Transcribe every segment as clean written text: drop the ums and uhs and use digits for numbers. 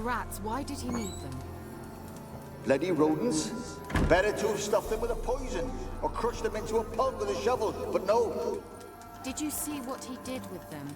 rats, why did he need them? Bloody rodents. Better to have stuffed them with a poison, or crushed them into a pulp with a shovel, but no. Did you see what he did with them?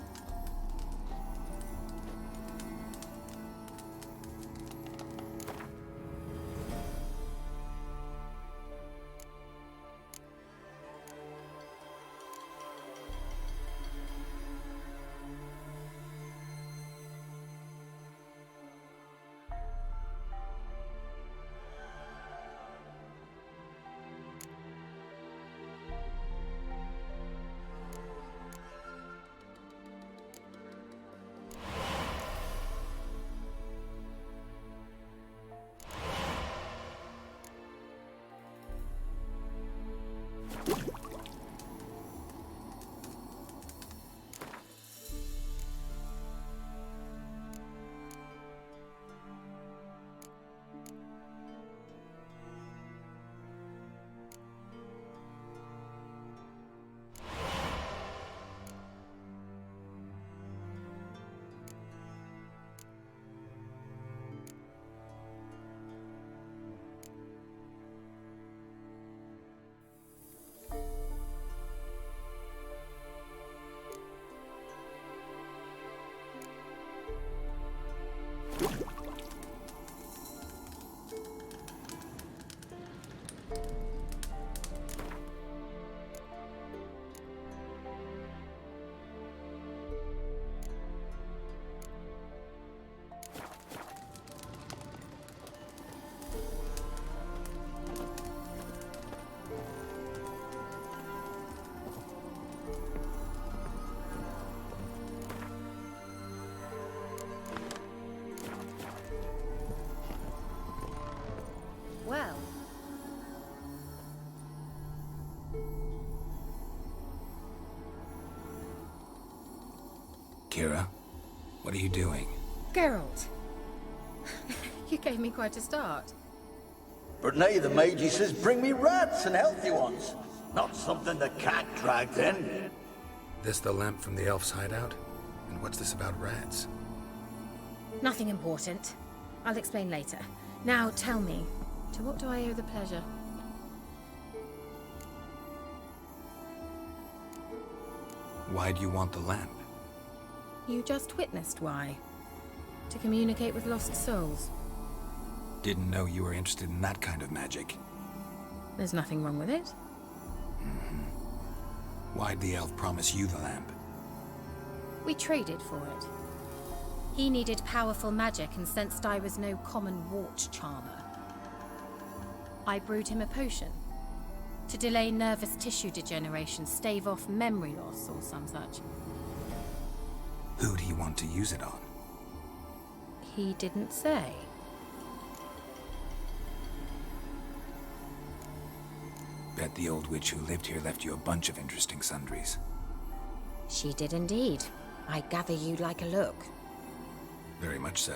Well. Kira, what are you doing? Geralt. You gave me quite a start. But now the mage, he says, bring me rats and healthy ones. Not something the cat dragged in. This the lamp from the elf's hideout? And what's this about rats? Nothing important. I'll explain later. Now tell me, to what do I owe the pleasure? Why do you want the lamp? You just witnessed why. To communicate with lost souls. Didn't know you were interested in that kind of magic. There's nothing wrong with it. Why'd the elf promise you the lamp? We traded for it. He needed powerful magic and sensed I was no common wart charmer. I brewed him a potion. To delay nervous tissue degeneration, stave off memory loss or some such. Who'd he want to use it on? He didn't say. Bet the old witch who lived here left you a bunch of interesting sundries. She did indeed. I gather you'd like a look. Very much so.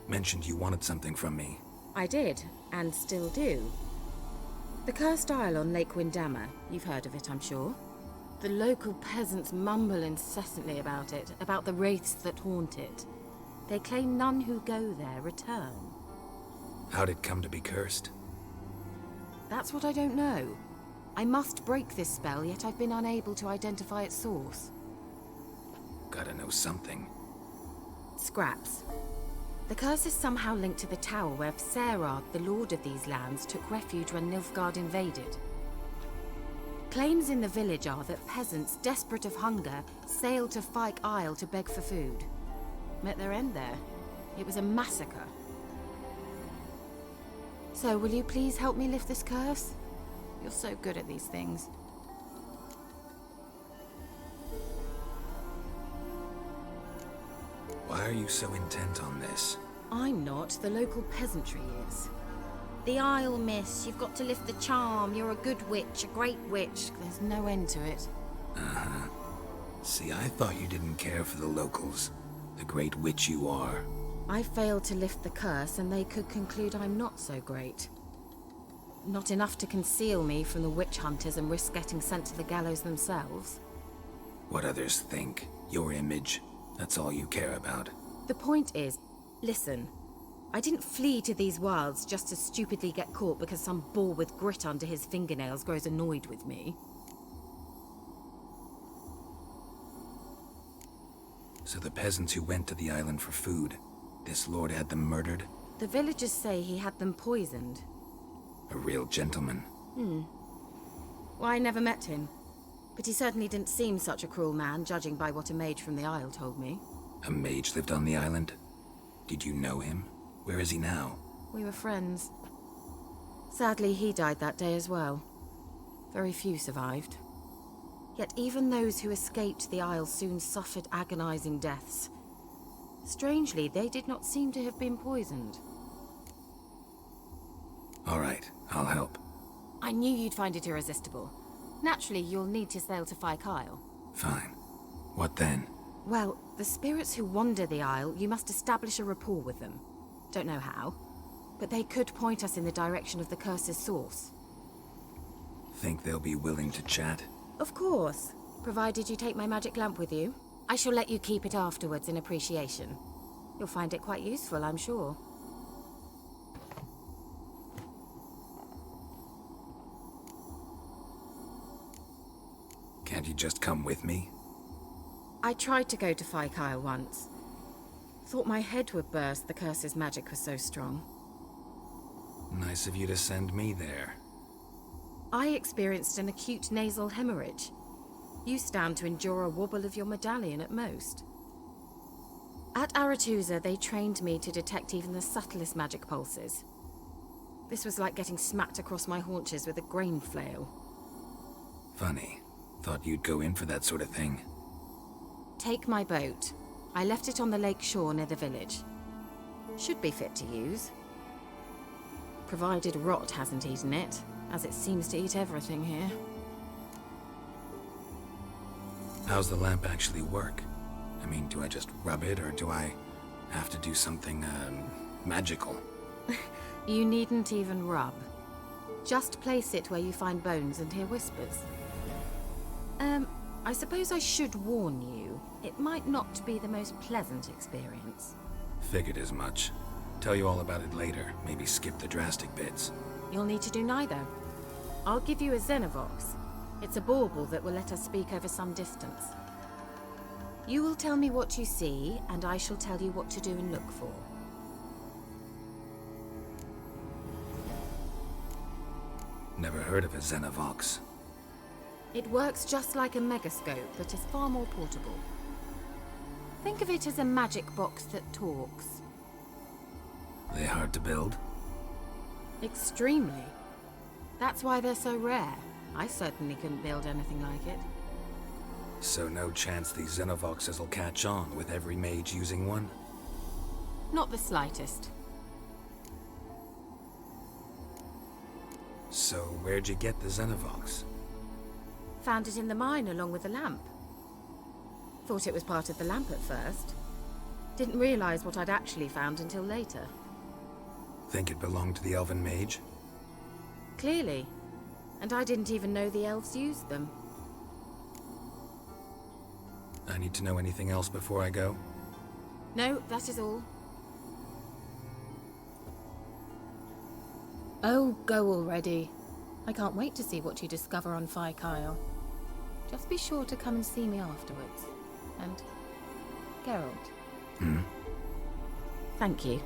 Mentioned you wanted something from me. I did, and still do. The Cursed Isle on Lake Windammer. You've heard of it, I'm sure. The local peasants mumble incessantly about it, about the wraiths that haunt it. They claim none who go there return. How'd it come to be cursed? That's what I don't know. I must break this spell, yet I've been unable to identify its source. Gotta know something. Scraps. The curse is somehow linked to the tower where Serard, the lord of these lands, took refuge when Nilfgaard invaded. Claims in the village are that peasants, desperate of hunger, sailed to Fike Isle to beg for food. Met their end there. It was a massacre. So, will you please help me lift this curse? You're so good at these things. Why are you so intent on this? I'm not. The local peasantry is. The Isle, miss. You've got to lift the charm. You're a good witch, a great witch. There's no end to it. Uh-huh. See, I thought you didn't care for the locals. The great witch you are. I failed to lift the curse, and they could conclude I'm not so great. Not enough to conceal me from the witch hunters and risk getting sent to the gallows themselves. What others think. Your image. That's all you care about. The point is, listen. I didn't flee to these wilds just to stupidly get caught because some boar with grit under his fingernails grows annoyed with me. So the peasants who went to the island for food, this lord had them murdered? The villagers say he had them poisoned. A real gentleman. Well, I never met him. But he certainly didn't seem such a cruel man, judging by what a mage from the Isle told me. A mage lived on the island? Did you know him? Where is he now? We were friends. Sadly, he died that day as well. Very few survived. Yet even those who escaped the Isle soon suffered agonizing deaths. Strangely, they did not seem to have been poisoned. All right, I'll help. I knew you'd find it irresistible. Naturally, you'll need to sail to Fike Isle. Fine. What then? Well, the spirits who wander the Isle, you must establish a rapport with them. Don't know how, but they could point us in the direction of the curse's source. Think they'll be willing to chat? Of course, provided you take my magic lamp with you. I shall let you keep it afterwards in appreciation. You'll find it quite useful, I'm sure. Can't you just come with me? I tried to go to Fike Isle once. Thought my head would burst, the curse's magic was so strong. Nice of you to send me there. I experienced an acute nasal hemorrhage. You stand to endure a wobble of your medallion at most. At Aretusa, they trained me to detect even the subtlest magic pulses. This was like getting smacked across my haunches with a grain flail. Funny. Thought you'd go in for that sort of thing. Take my boat. I left it on the lake shore near the village. Should be fit to use. Provided rot hasn't eaten it, as it seems to eat everything here. How's the lamp actually work? I mean, do I just rub it, or do I have to do something, magical? You needn't even rub. Just place it where you find bones and hear whispers. I suppose I should warn you. It might not be the most pleasant experience. Figured as much. Tell you all about it later. Maybe skip the drastic bits. You'll need to do neither. I'll give you a Xenovox. It's a bauble that will let us speak over some distance. You will tell me what you see, and I shall tell you what to do and look for. Never heard of a Xenovox. It works just like a megascope, but is far more portable. Think of it as a magic box that talks. They hard to build? Extremely. That's why they're so rare. I certainly couldn't build anything like it. So no chance these Xenovoxes will catch on with every mage using one? Not the slightest. So where'd you get the Xenovox? Found it in the mine along with the lamp. Thought it was part of the lamp at first. Didn't realize what I'd actually found until later. Think it belonged to the elven mage? Clearly. And I didn't even know the elves used them. I need to know anything else before I go? No, that is all. Oh, go already. I can't wait to see what you discover on Kyle. Just be sure to come and see me afterwards. And Geralt. Thank you.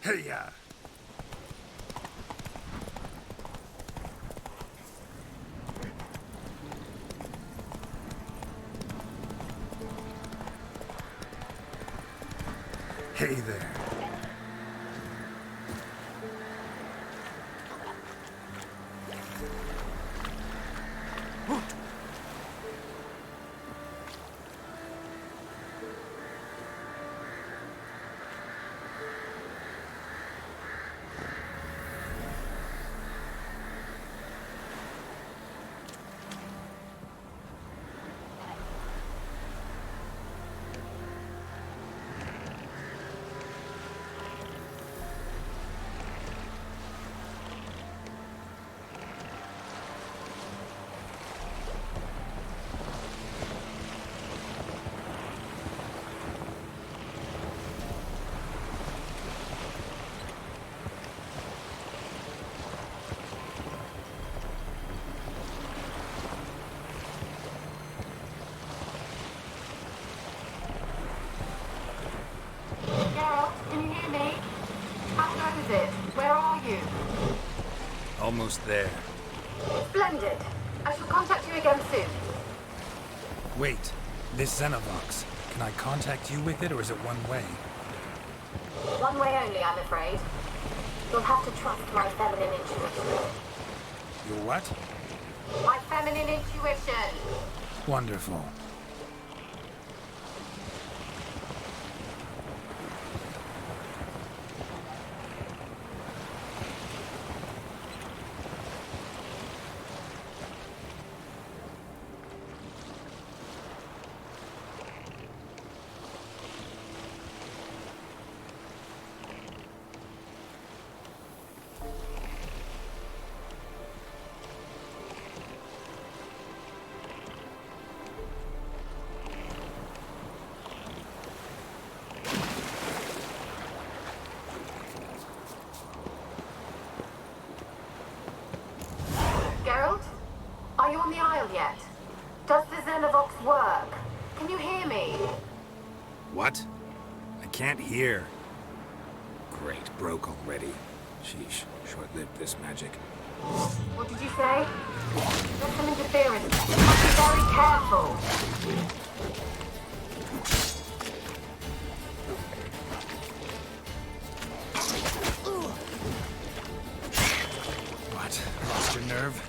Hey-ya! Hey there. Almost there. Splendid. I shall contact you again soon. Wait, this Xenovox. Can I contact you with it, or is it one way? One way only, I'm afraid. You'll have to trust my feminine intuition. Your what? My feminine intuition! Wonderful. Geralt? Are you on the Isle yet? Does the Xenovox work? Can you hear me? What? I can't hear. Great, broke already. Sheesh, short-lived this magic. What did you say? There's some interference. Be very careful. What? Lost your nerve?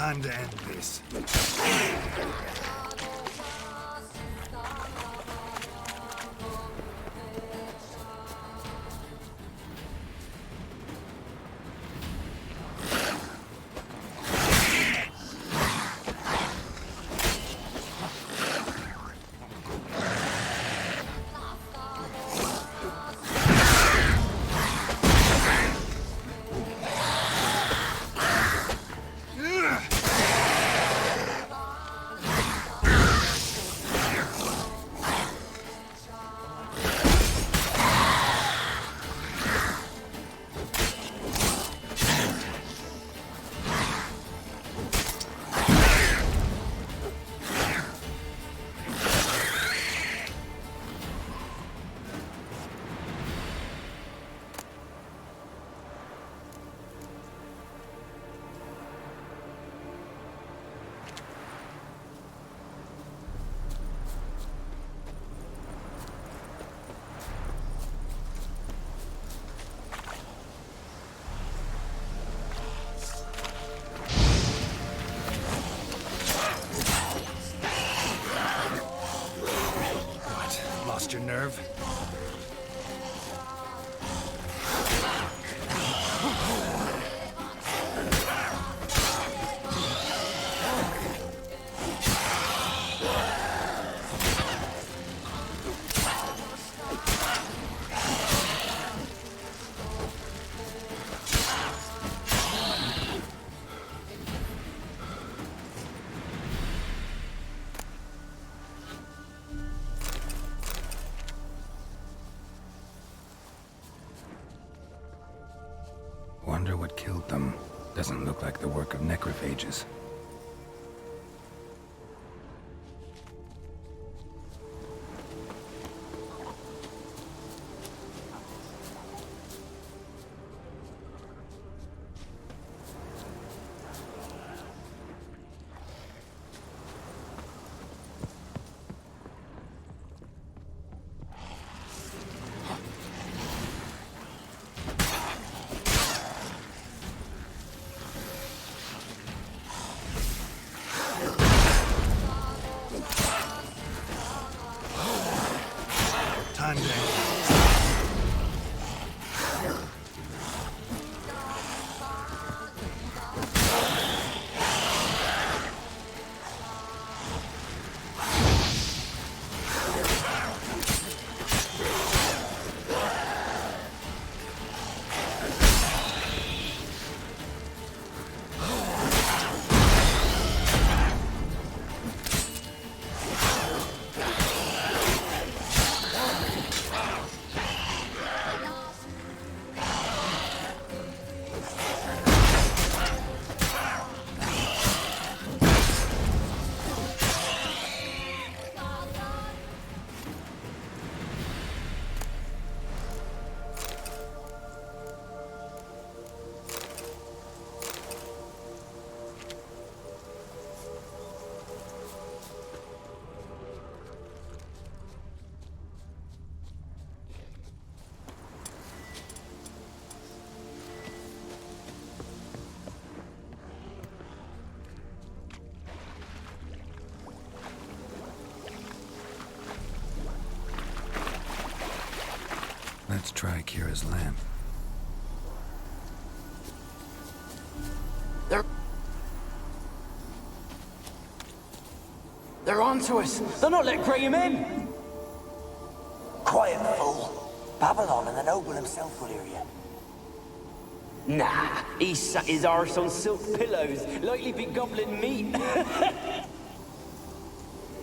Time to end this. Your nerve? Wonder what killed them. Doesn't look like the work of necrophages. Let's try Kira's lamp. They're onto us. They're not letting Graham in. Quiet, fool. Babylon and the noble himself will hear you. Nah, he sat his arse on silk pillows, likely be gobbling meat.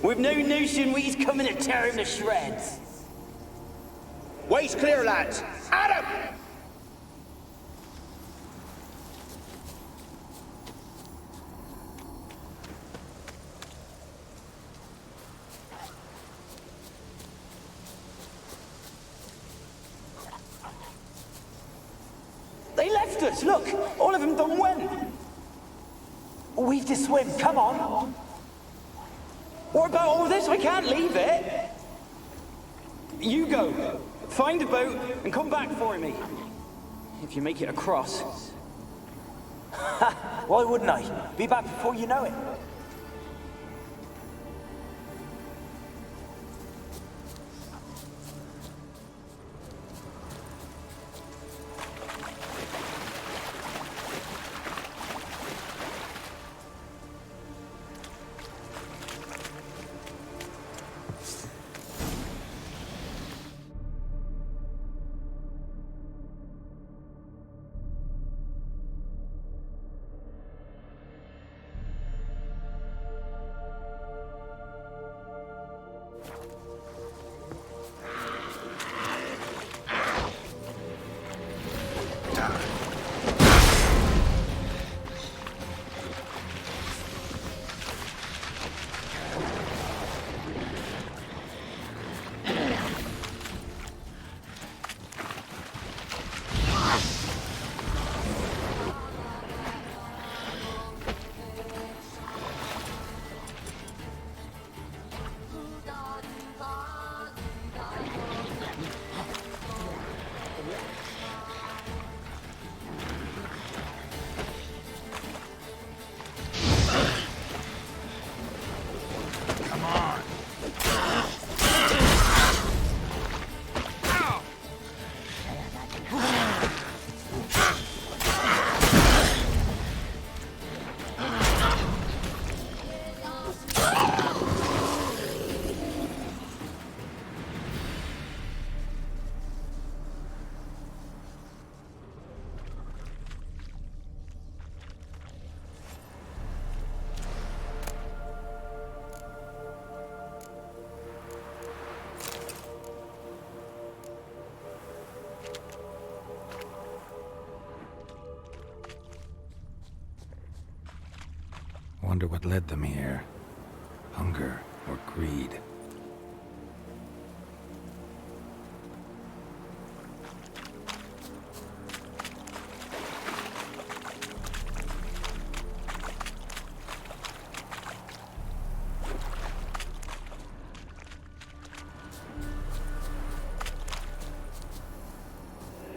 We've no notion he's coming to tear him to shreds. Way's clear, lads. Adam! They left us, look! All of them done went! We've to swim, come on! What about all this? I can't leave it! You go. Find a boat and come back for me. If you make it across. Why wouldn't I? Be back before you know it. Wonder what led them here. Hunger or greed?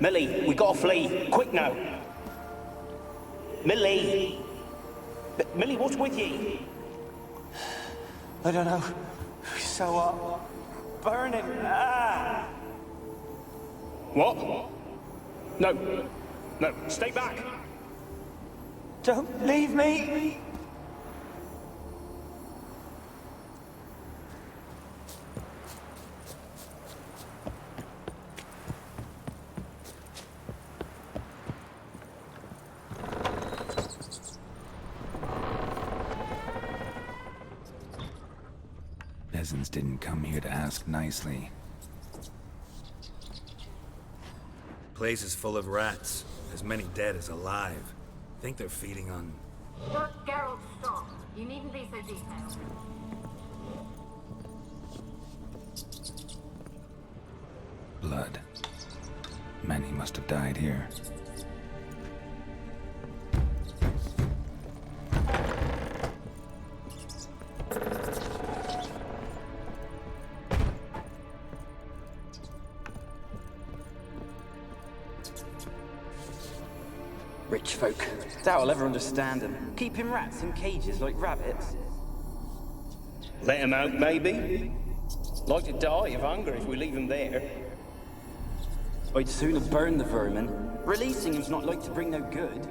Millie, we gotta flee. Quick now. Millie! Millie, what's with you? I don't know. So, burning. Ah! What? No. No, stay back. Don't leave me! Peasants didn't come here to ask nicely. Place is full of rats. As many dead as alive. Think they're feeding on... Look, Geralt, stop. You needn't be so detailed. blood. Many must have died here. Rich folk. Doubt I'll ever understand them. Keeping rats in cages like rabbits. Let him out, maybe? Like to die of hunger if we leave him there. I'd sooner burn the vermin. Releasing him's not like to bring no good.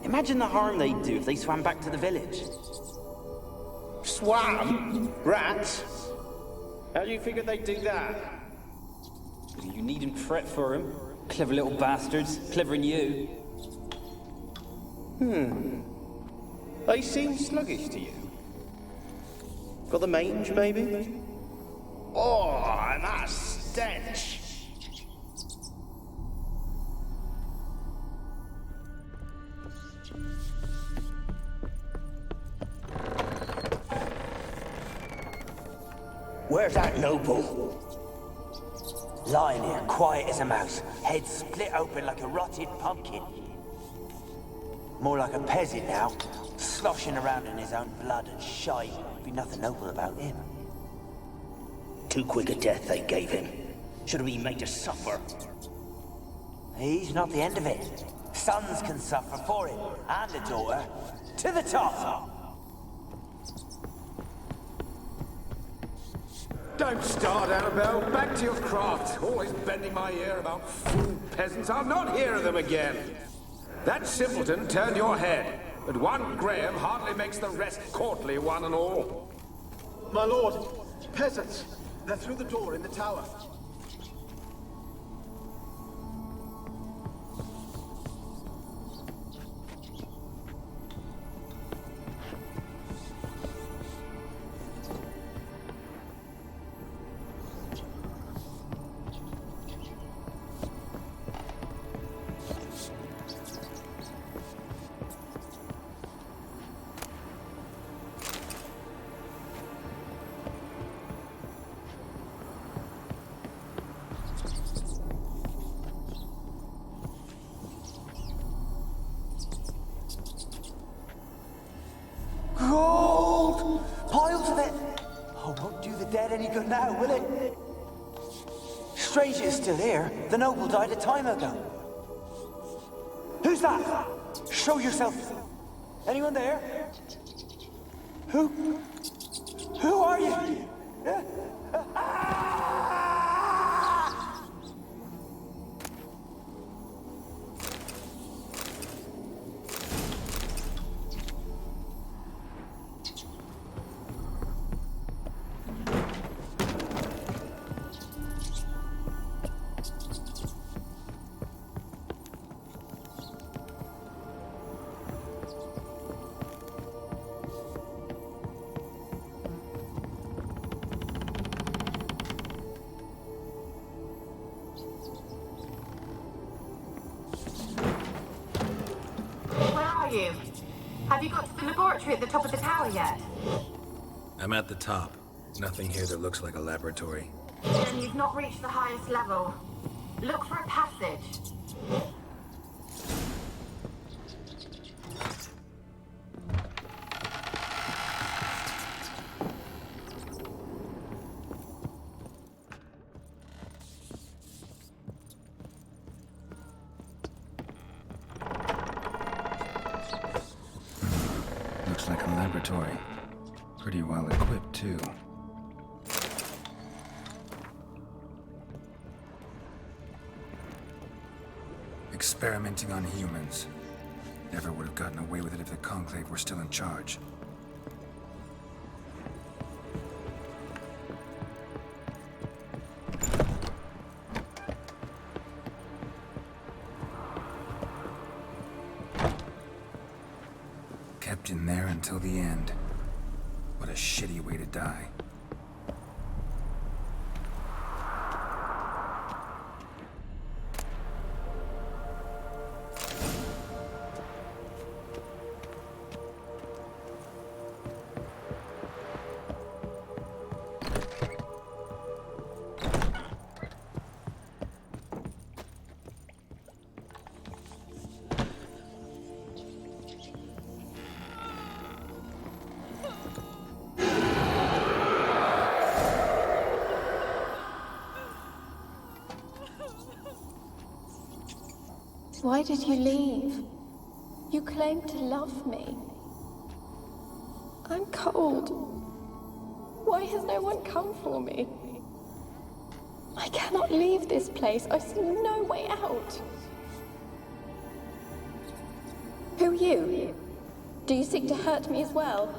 Imagine the harm they'd do if they swam back to the village. Swam? Rats? How do you figure they'd do that? You needn't fret for him. Clever little bastards. Clever than you. They seem sluggish to you. Got the mange, maybe? Oh, and that stench! Where's that noble? Lying here, quiet as a mouse, head split open like a rotted pumpkin. More like a peasant now, sloshing around in his own blood and shite. Be nothing noble about him. Too quick a death they gave him. Should have been made to suffer. He's not the end of it. sons can suffer for it, and a daughter. To the top! Don't start, Annabelle. Back to your craft. Always bending my ear about fool peasants. I'll not hear of them again. That simpleton turned your head, but one Graham hardly makes the rest courtly, one and all. My lord, peasants. They're through the door in the tower. Gold! Piles of it! Oh, won't do the dead any good now, will it? Strange it's still here. The noble died a time ago. Who's that? Show yourself. Anyone there? Who are you? Have you got to the laboratory at the top of the tower yet? I'm at the top. Nothing here that looks like a laboratory. Then you've not reached the highest level. Look for a passage. Looks like a laboratory. Pretty well equipped, too. Experimenting on humans. Never would have gotten away with it if the Conclave were still in charge. Kept in there until the end. What a shitty way to die. Why did you leave? You claimed to love me. I'm cold. Why has no one come for me? I cannot leave this place. I see no way out. Who are you? Do you seek to hurt me as well?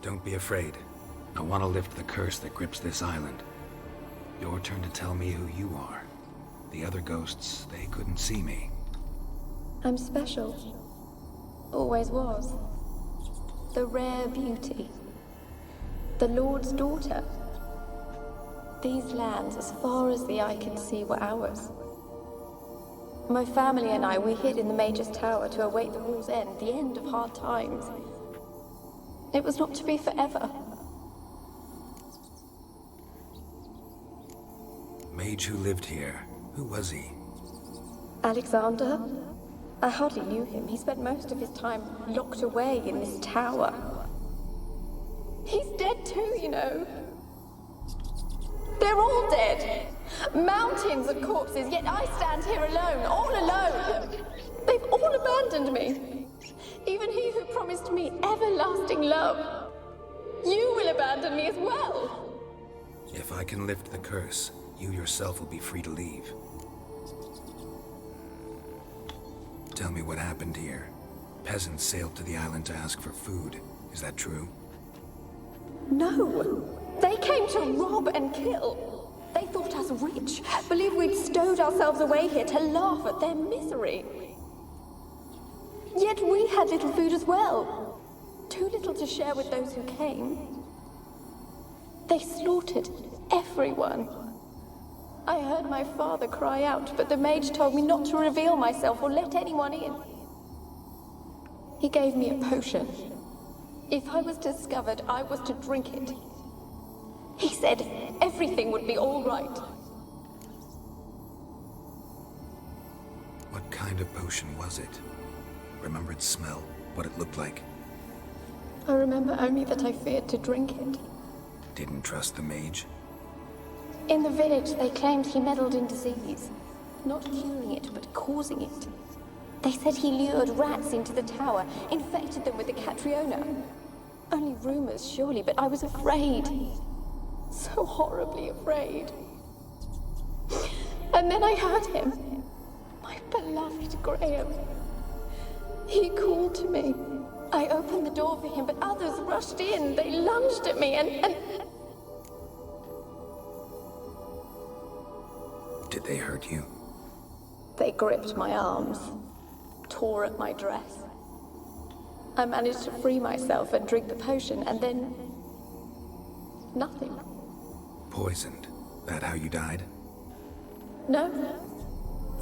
Don't be afraid. I want to lift the curse that grips this island. Your turn to tell me who you are. The other ghosts, they couldn't see me. I'm special. Always was. The rare beauty. The Lord's daughter. These lands, as far as the eye can see, were ours. My family and I, we hid in the Mage's Tower to await the war's end, the end of hard times. It was not to be forever. Mage who lived here. Who was he? Alexander? I hardly knew him. He spent most of his time locked away in this tower. He's dead too, you know. They're all dead. Mountains of corpses, yet I stand here alone, all alone. They've all abandoned me. Even he who promised me everlasting love. You will abandon me as well. If I can lift the curse, you yourself will be free to leave. Tell me what happened here. Peasants sailed to the island to ask for food. Is that true? No. They came to rob and kill. They thought us rich, believed we'd stowed ourselves away here to laugh at their misery. Yet we had little food as well. Too little to share with those who came. They slaughtered everyone. I heard my father cry out, but the mage told me not to reveal myself or let anyone in. He gave me a potion. If I was discovered, I was to drink it. He said everything would be all right. What kind of potion was it? Remember its smell? What it looked like? I remember only that I feared to drink it. Didn't trust the mage? In the village, they claimed he meddled in disease. Not curing it, but causing it. They said he lured rats into the tower, infected them with the Catriona. Only rumors, surely, but I was afraid. So horribly afraid. And then I heard him. My beloved Graham. He called to me. I opened the door for him, but others rushed in. They lunged at me and... Did they hurt you? They gripped my arms, tore at my dress. I managed to free myself and drink the potion, and then... nothing. Poisoned? That how you died? No,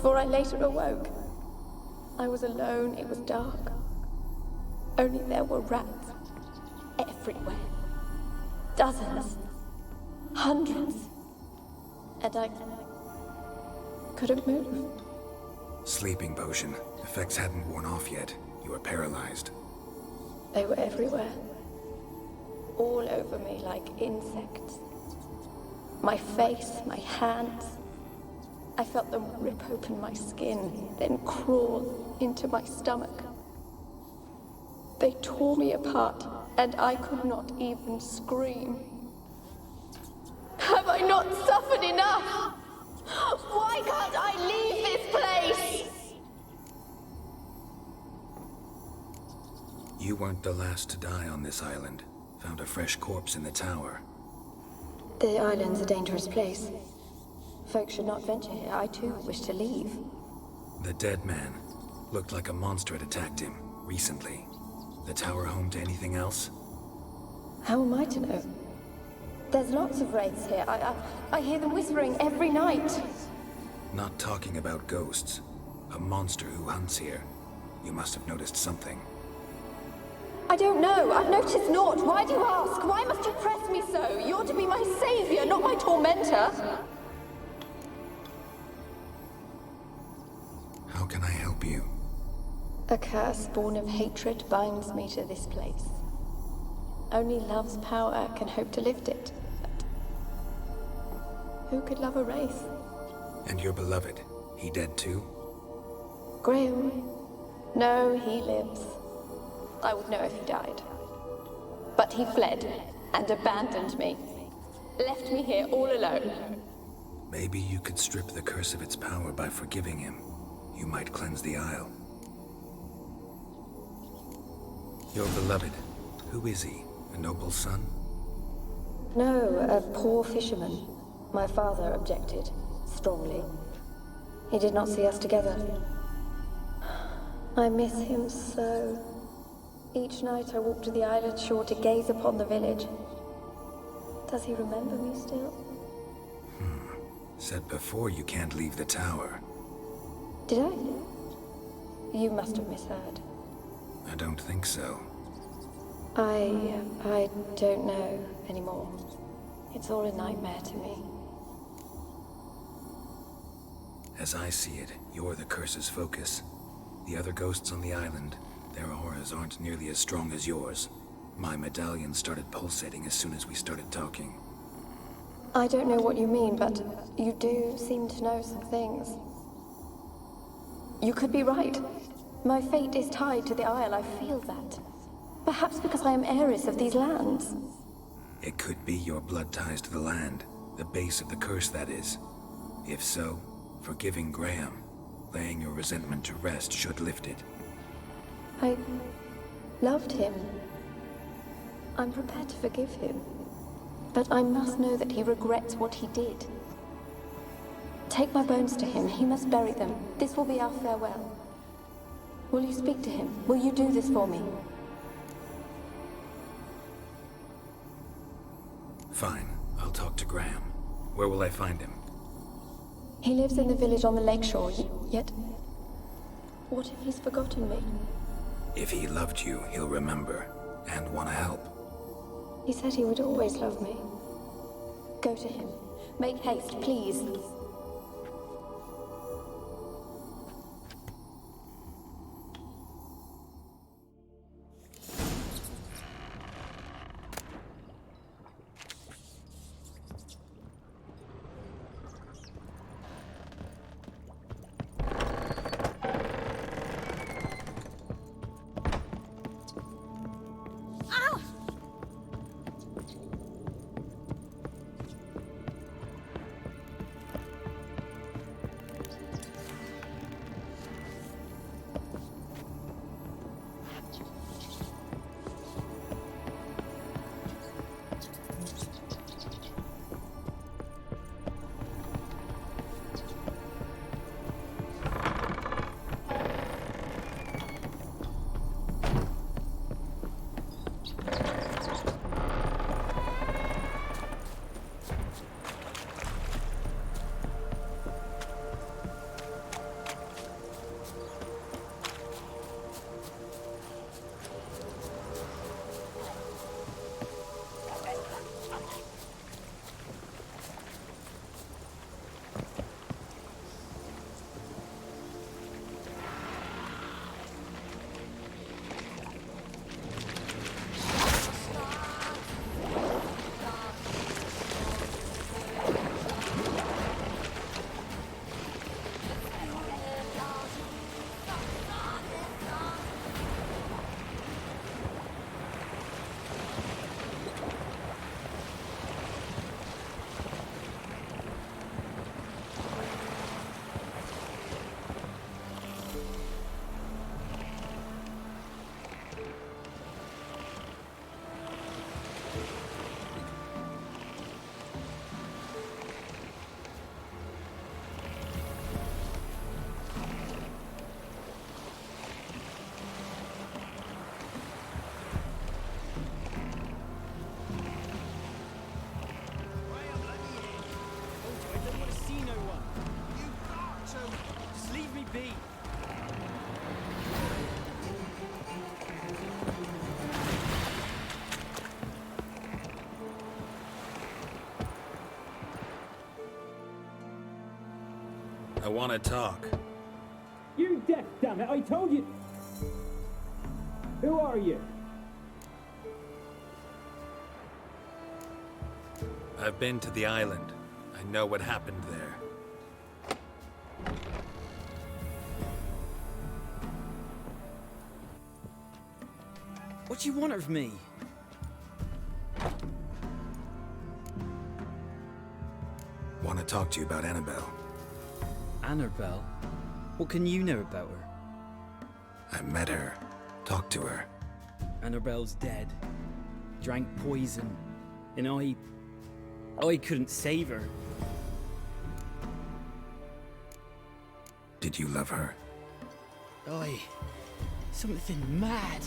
for I later awoke. I was alone, it was dark. Only there were rats. Everywhere. Dozens. Hundreds. And I... couldn't move. Sleeping potion. Effects hadn't worn off yet. You were paralyzed. They were everywhere. All over me like insects. My face, my hands. I felt them rip open my skin, then crawl into my stomach. They tore me apart, and I could not even scream. Have I not suffered enough? Why can't I leave this place? You weren't the last to die on this island. Found a fresh corpse in the tower. The island's a dangerous place. Folks should not venture here. I too wish to leave. The dead man. Looked like a monster had attacked him, recently. The tower home to anything else? How am I to know? There's lots of wraiths here. I hear them whispering every night. Not talking about ghosts. A monster who hunts here. You must have noticed something. I don't know. I've noticed naught. Why do you ask? Why must you press me so? You're to be my savior, not my tormentor. How can I help you? A curse born of hatred binds me to this place. Only love's power can hope to lift it. But who could love a wraith? And your beloved, he dead too? Graham? No, he lives. I would know if he died. But he fled and abandoned me. Left me here all alone. Maybe you could strip the curse of its power by forgiving him. You might cleanse the Isle. Your beloved, who is he? A noble son? No, a poor fisherman. My father objected, strongly. He did not see us together. I miss him so. Each night I walk to the island shore to gaze upon the village. Does he remember me still? Said before you can't leave the tower. Did I? You must have misheard. I don't think so. I don't know anymore. It's all a nightmare to me. As I see it, you're the curse's focus. The other ghosts on the island, their auras aren't nearly as strong as yours. My medallion started pulsating as soon as we started talking. I don't know what you mean, but you do seem to know some things. You could be right. My fate is tied to the Isle, I feel that. Perhaps because I am heiress of these lands. It could be your blood ties to the land, the base of the curse, that is. If so, forgiving Graham, laying your resentment to rest should lift it. I loved him. I'm prepared to forgive him. But I must know that he regrets what he did. Take my bones to him. He must bury them. This will be our farewell. Will you speak to him? Will you do this for me? Fine. I'll talk to Graham. Where will I find him? He lives in the village on the lakeshore, yet... What if he's forgotten me? If he loved you, he'll remember, and want to help. He said he would always love me. Go to him. Make haste, please. I want to talk. You deaf, damn it! I told you. Who are you? I've been to the island. I know what happened there. What do you want of me? Want to talk to you about Annabelle. Annabelle? What can you know about her? I met her. Talked to her. Annabelle's dead. Drank poison. And I couldn't save her. Did you love her? Something mad.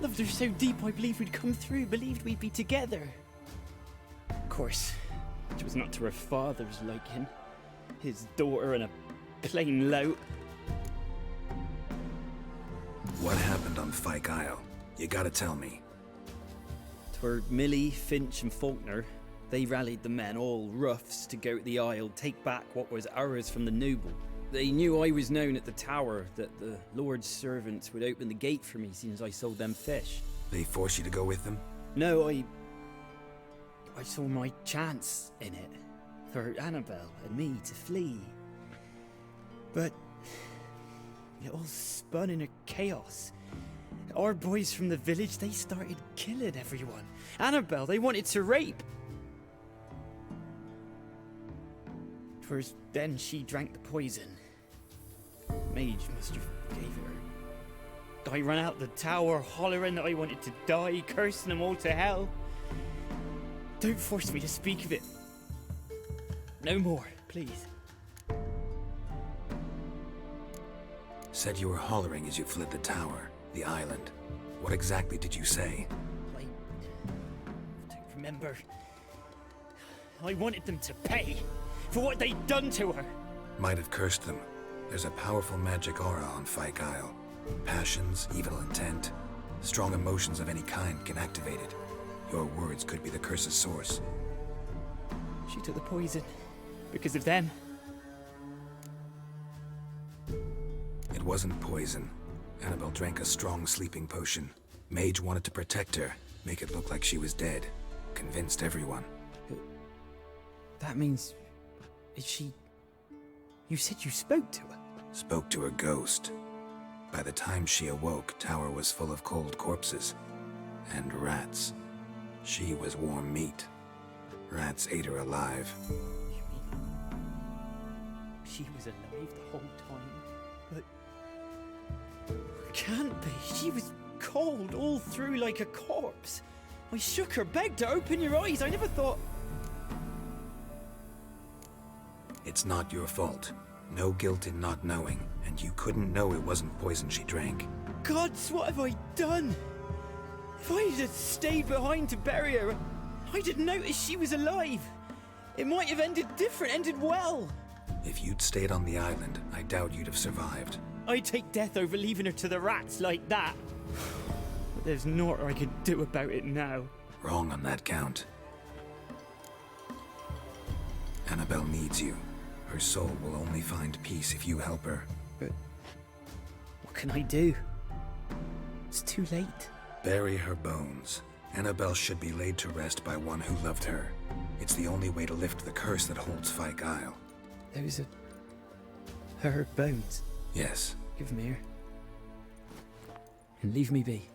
Loved her so deep I believed we'd come through, believed we'd be together. Of course, it was not to her father's liking. His daughter and a plain lout. What happened on Fyke Isle? You gotta tell me. 'Twere Millie, Finch and Faulkner. They rallied the men, all roughs, to go to the Isle, take back what was ours from the noble. They knew I was known at the tower, that the Lord's servants would open the gate for me since I sold them fish. They forced you to go with them? No, I saw my chance in it for Annabelle and me to flee. But it all spun in a chaos. Our boys from the village, they started killing everyone. Annabelle, they wanted to rape. First, then she drank the poison. Mage must have gave it her. I ran out the tower hollering that I wanted to die, cursing them all to hell. Don't force me to speak of it. No more, please. Said you were hollering as you fled the tower, the island. What exactly did you say? I don't remember. I wanted them to pay for what they'd done to her. Might have cursed them. There's a powerful magic aura on Fike Isle. Passions, evil intent, strong emotions of any kind can activate it. Your words could be the curse's source. She took the poison because of them. It wasn't poison. Annabelle drank a strong sleeping potion. Mage wanted to protect her, make it look like she was dead. Convinced everyone. That means... is she... You said you spoke to her? Spoke to a ghost. By the time she awoke, Tower was full of cold corpses. And rats. She was warm meat. Rats ate her alive. You mean... she was alive the whole time? But... can't be. She was cold all through like a corpse. I shook her, begged her, open your eyes. I never thought... It's not your fault. No guilt in not knowing, and you couldn't know it wasn't poison she drank. Gods, what have I done? If I had stayed behind to bury her, I didn't notice she was alive. It might have ended different, ended well. If you'd stayed on the island, I doubt you'd have survived. I'd take death over leaving her to the rats like that. But there's naught I can do about it now. Wrong on that count. Annabelle needs you. Her soul will only find peace if you help her. But what can I do? It's too late. Bury her bones. Annabelle should be laid to rest by one who loved her. It's the only way to lift the curse that holds Fike Isle. Those are... her bones? Yes. Give them here. And leave me be.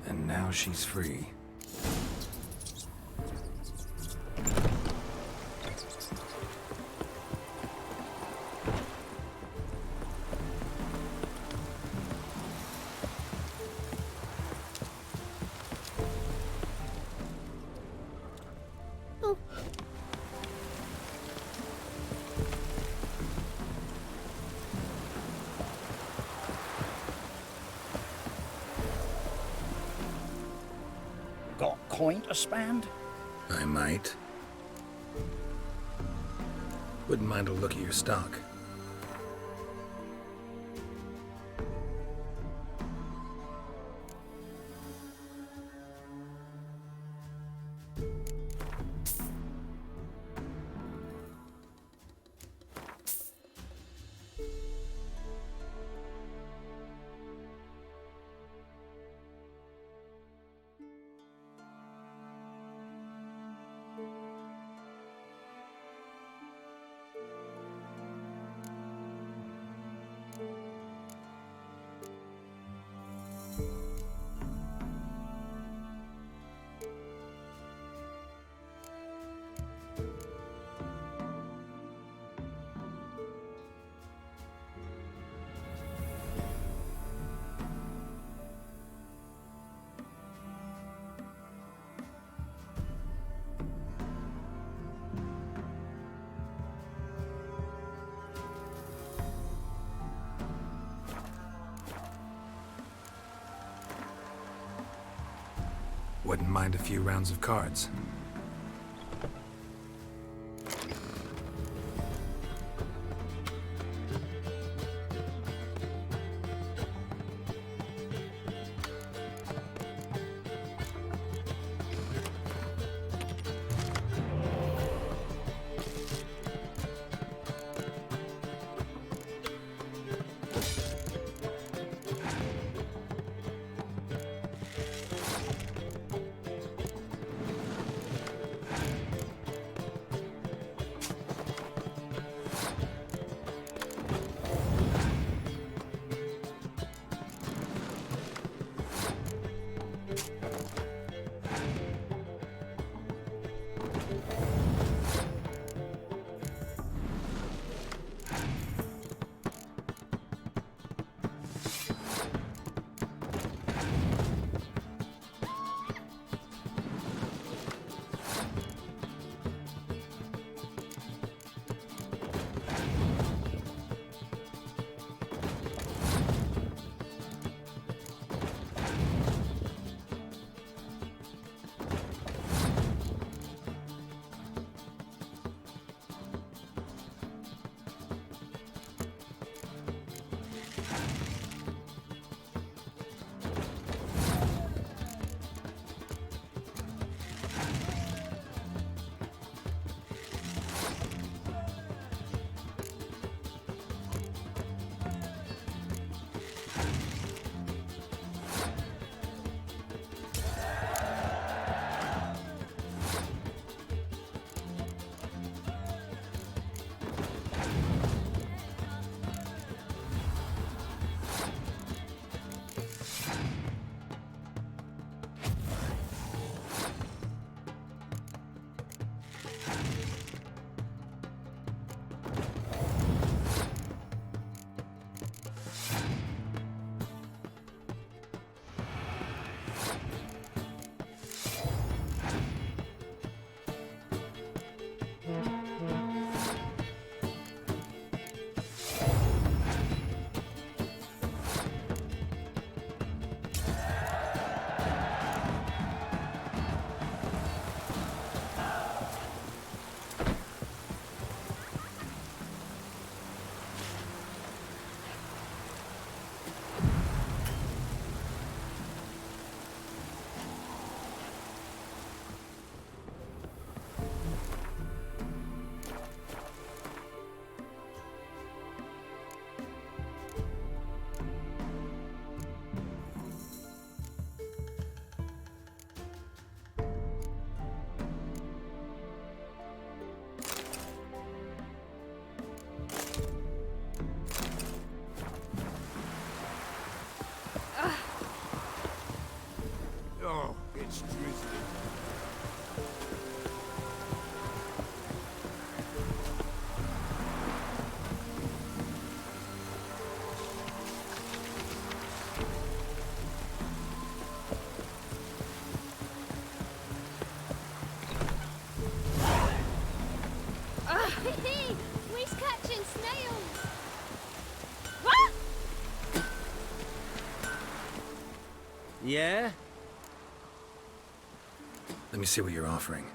And now she's free. Coin to spend? I might. Wouldn't mind a look at your stock. Wouldn't mind a few rounds of cards. Oh, it's drizzling. We's catching snails! What? Yeah? Let me see what you're offering.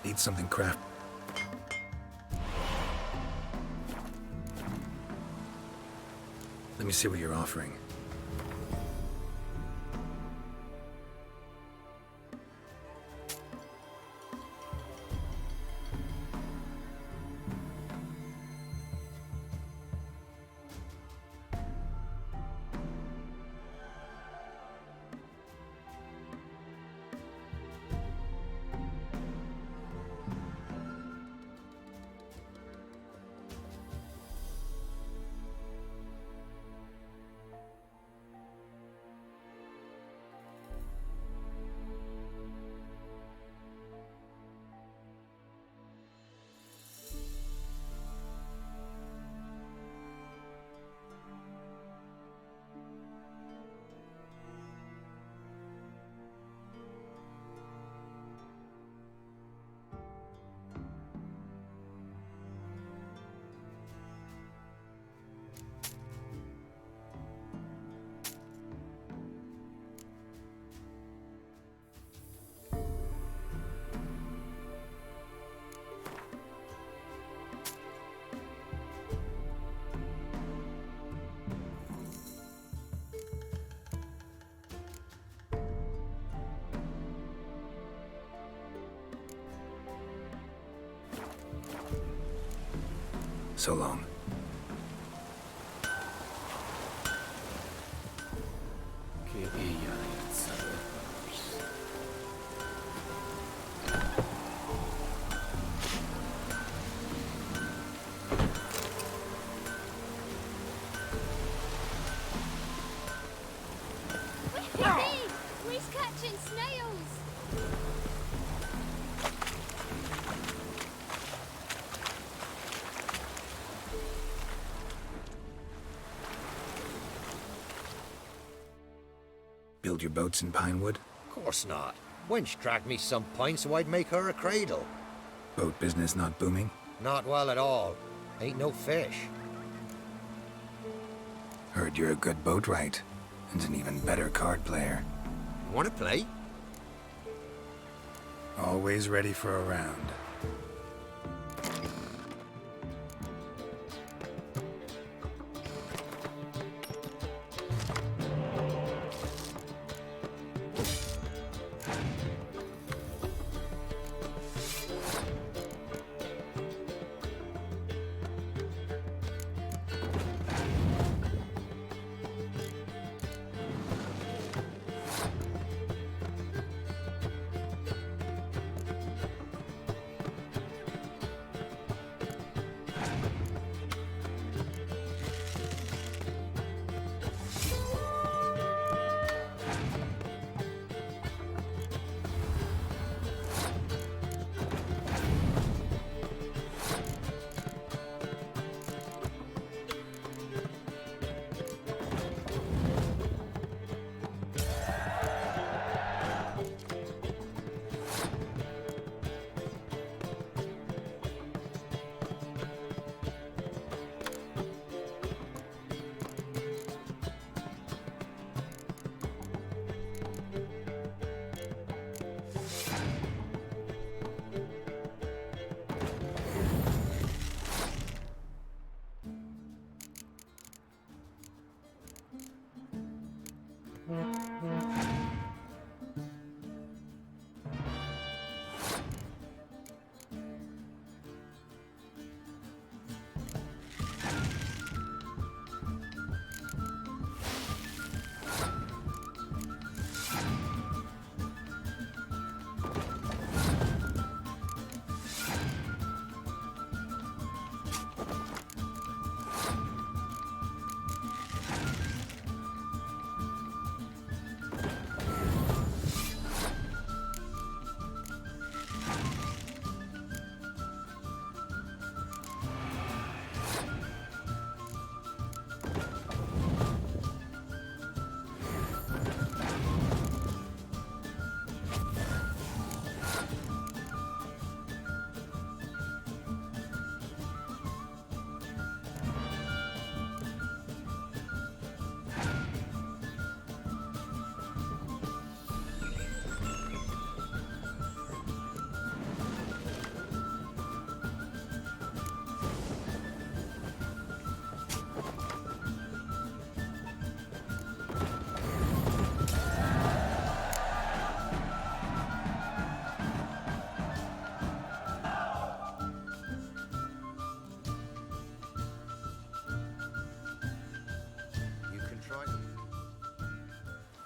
Need something craft. Let me see what you're offering. So long. We're catching snails! Build your boats in pine wood? Course not. Wench dragged me some pine so I'd make her a cradle. Boat business not booming? Not well at all. Ain't no fish. Heard you're a good boatwright, and an even better card player. Wanna play? Always ready for a round.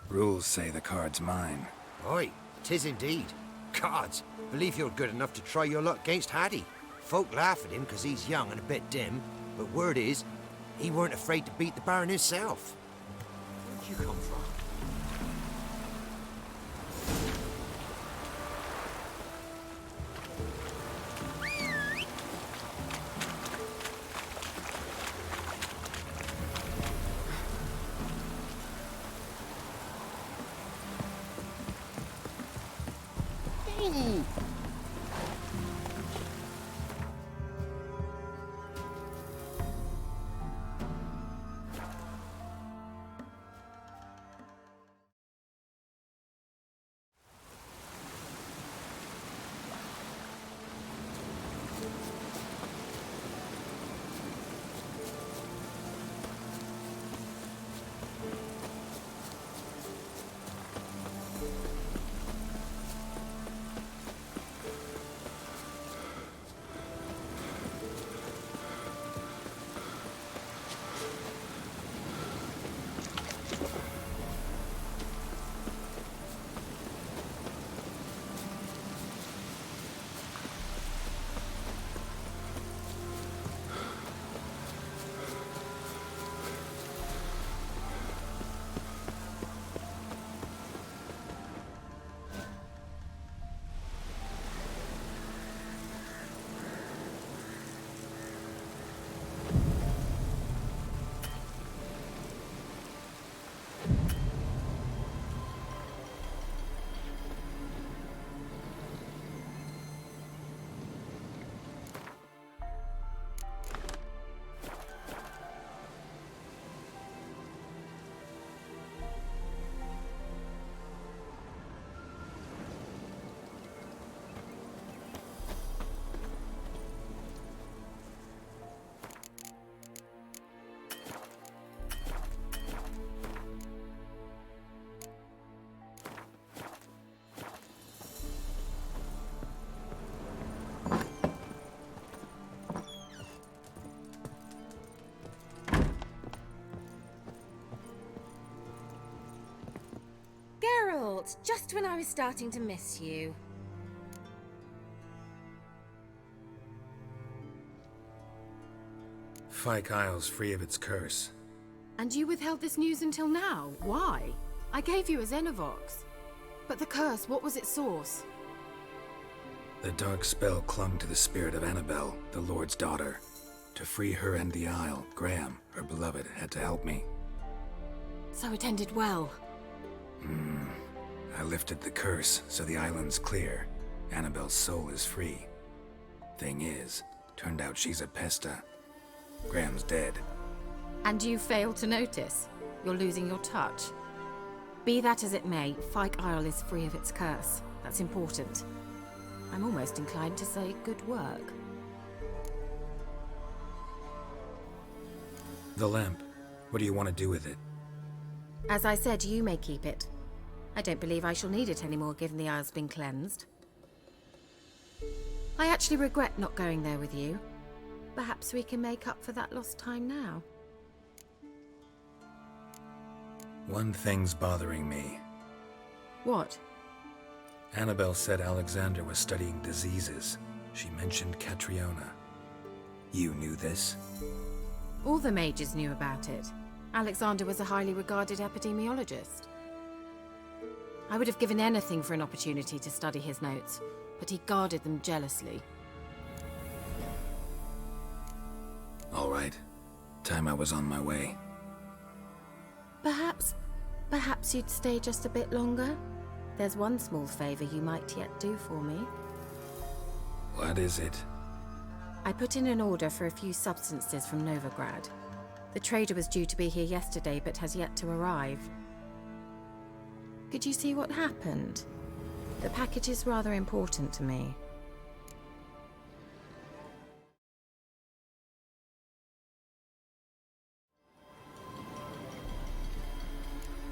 Rules say the card's mine. Aye, 'tis indeed. Cards, believe you're good enough to try your luck against Hattie. Folk laugh at him 'cause he's young and a bit dim, but word is, he weren't afraid to beat the Baron himself. Where'd you come from? Geralt, just when I was starting to miss you. Fyke Isle's free of its curse. And you withheld this news until now? Why? I gave you a Xenovox. But the curse, what was its source? The dark spell clung to the spirit of Annabelle, the Lord's daughter. To free her and the Isle, Graham, her beloved, had to help me. So it ended well. I lifted the curse, so the island's clear. Annabelle's soul is free. Thing is, turned out she's a pesta. Graham's dead. And you failed to notice? You're losing your touch. Be that as it may, Fyke Isle is free of its curse. That's important. I'm almost inclined to say good work. The lamp. What do you want to do with it? As I said, you may keep it. I don't believe I shall need it anymore, given the Isle's been cleansed. I actually regret not going there with you. Perhaps we can make up for that lost time now. One thing's bothering me. What? Annabelle said Alexander was studying diseases. She mentioned Catriona. You knew this? All the mages knew about it. Alexander was a highly regarded epidemiologist. I would have given anything for an opportunity to study his notes, but he guarded them jealously. All right. Time I was on my way. Perhaps you'd stay just a bit longer? There's one small favor you might yet do for me. What is it? I put in an order for a few substances from Novigrad. The trader was due to be here yesterday, but has yet to arrive. Could you see what happened? The package is rather important to me.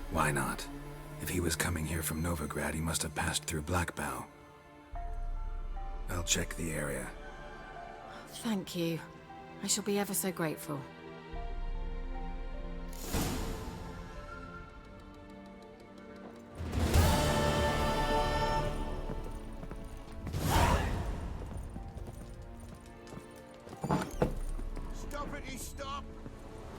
Why not? If he was coming here from Novigrad, he must have passed through Blackbough. I'll check the area. Thank you. I shall be ever so grateful. Stop!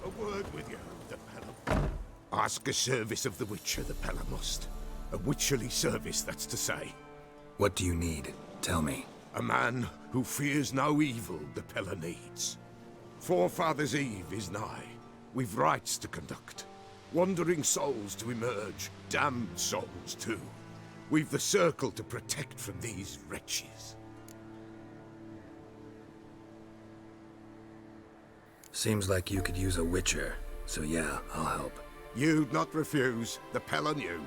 A word with you, the Pelham. Ask a service of the Witcher, the Pelham must. A witcherly service, that's to say. What do you need? Tell me. A man who fears no evil the Pella needs. Forefathers' Eve is nigh. We've rites to conduct. Wandering souls to emerge. Damned souls, too. We've the circle to protect from these wretches. Seems like you could use a witcher, so yeah, I'll help. You'd not refuse. The Pella knew.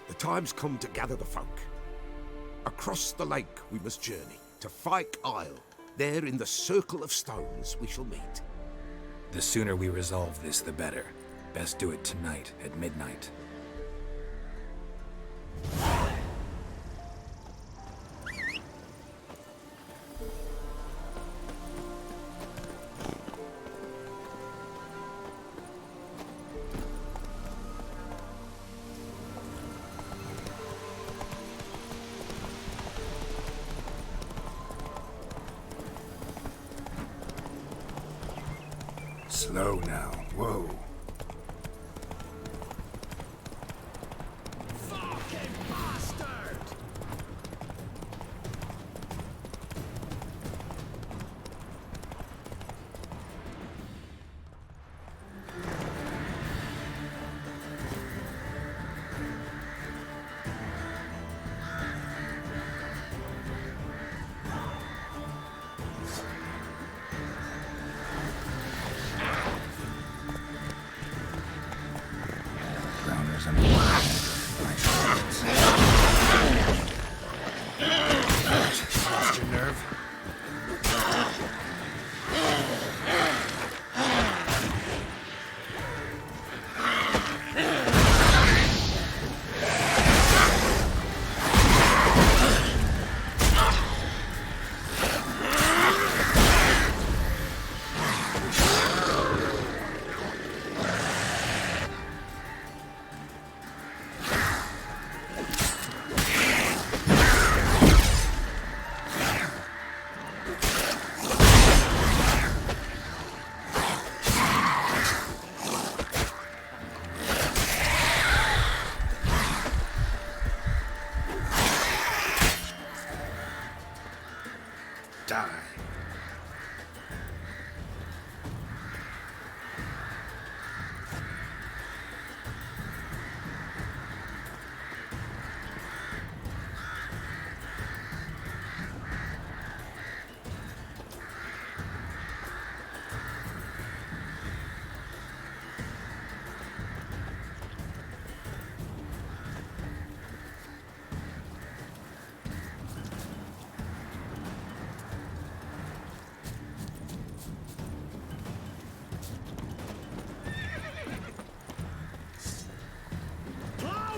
The time's come to gather the folk. Across the lake we must journey, to Fyke Isle. There in the circle of stones we shall meet. The sooner we resolve this, the better. Best do it tonight, at midnight. Slow now. Whoa. Fucking bastard!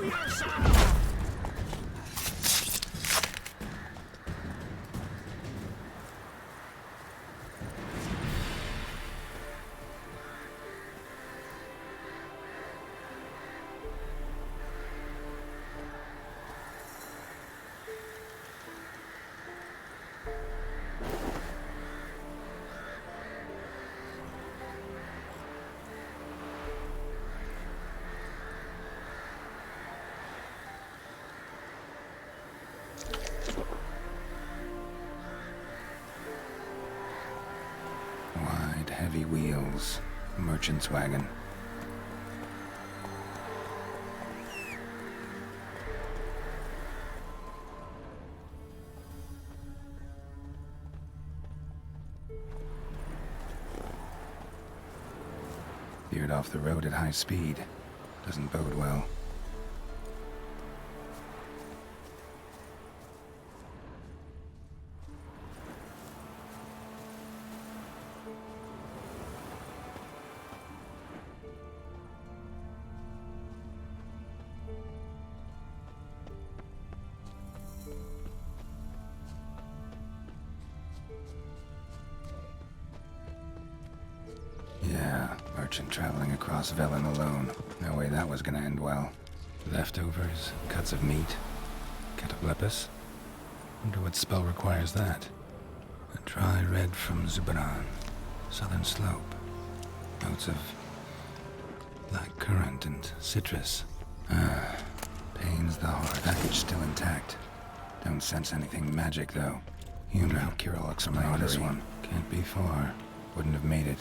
yourself! Heavy wheels, merchant's wagon. Veered off the road at high speed. Doesn't bode well. Traveling across Velen alone. No way that was gonna end well. Leftovers, cuts of meat, cataplepis. Wonder what spell requires that. A dry red from Zubaran. Southern slope. Notes of black currant and citrus. Pains the heart. Package still intact. Don't sense anything magic though. Human Kirillux from this one. Can't be far. Wouldn't have made it.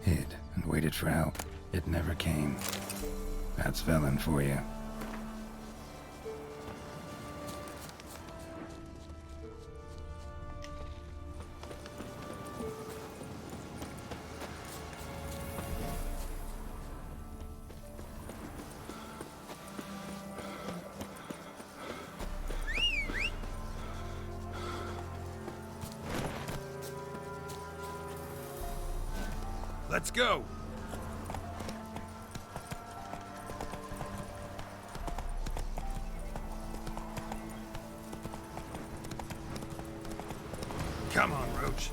Hid and waited for help. It never came. That's Velen for you. Let's go! Come on, Roach.